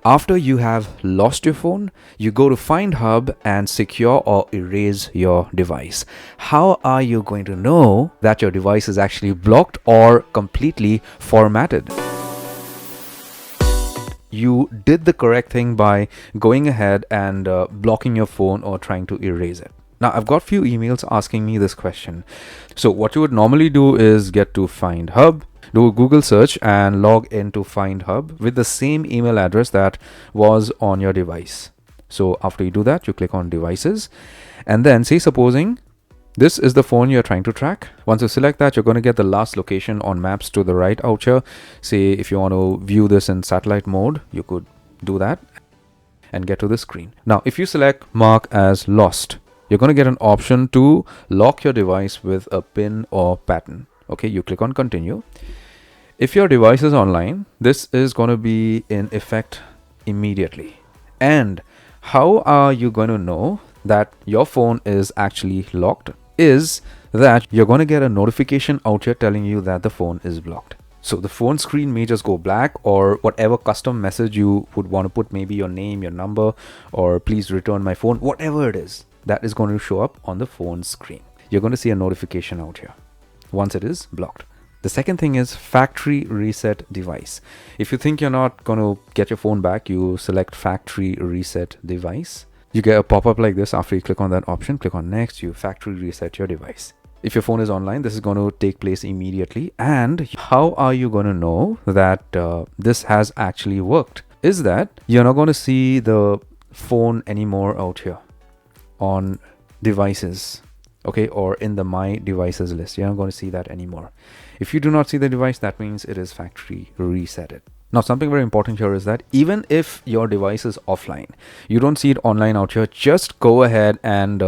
After you have lost your phone, you go to Find Hub and secure or erase your device. How are you going to know that your device is actually blocked or completely formatted? You did the correct thing by going ahead and blocking your phone or trying to erase it. Now, I've got few emails asking me this question. So what you would normally do is get to Find Hub, do a Google search and log into Find Hub with the same email address that was on your device. So after you do that, you click on devices and then say supposing this is the phone you're trying to track. Once you select that, you're going to get the last location on maps to the right out here. Say if you want to view this in satellite mode, you could do that and get to the screen. Now, if you select mark as lost, you're going to get an option to lock your device with a pin or pattern. Okay, you click on continue. If your device is online, this is going to be in effect immediately. And how are you going to know that your phone is actually locked? Is that you're going to get a notification out here telling you that the phone is blocked. So the phone screen may just go black, or whatever custom message you would want to put, maybe your name, your number, or please return my phone, whatever it is, that is going to show up on the phone screen. You're going to see a notification out here once it is blocked. The second thing is factory reset device. If you think you're not going to get your phone back, you select factory reset device. You get a pop-up like this. After you click on that option, click on next, you factory reset your device. If your phone is online, this is going to take place immediately. And how are you going to know that this has actually worked? Is that you're not going to see the phone anymore out here on devices, okay, or in the my devices list. You're not going to see that anymore. If you do not see the device, that means it is factory resetted. Now, something very important here is that even if your device is offline, you don't see it online out here, just go ahead and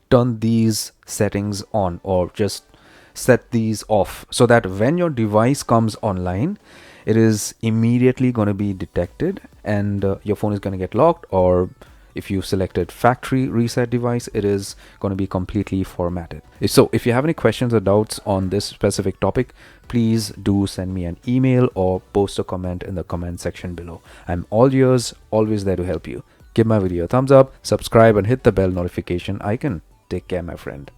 turn these settings on, or just set these off, so that when your device comes online, it is immediately going to be detected and your phone is going to get locked. Or if you selected factory reset device, it is going to be completely formatted. So if you have any questions or doubts on this specific topic, please do send me an email or post a comment in the comment section below. I'm all ears, always there to help you. Give my video a thumbs up, subscribe and hit the bell notification icon. Take care, my friend.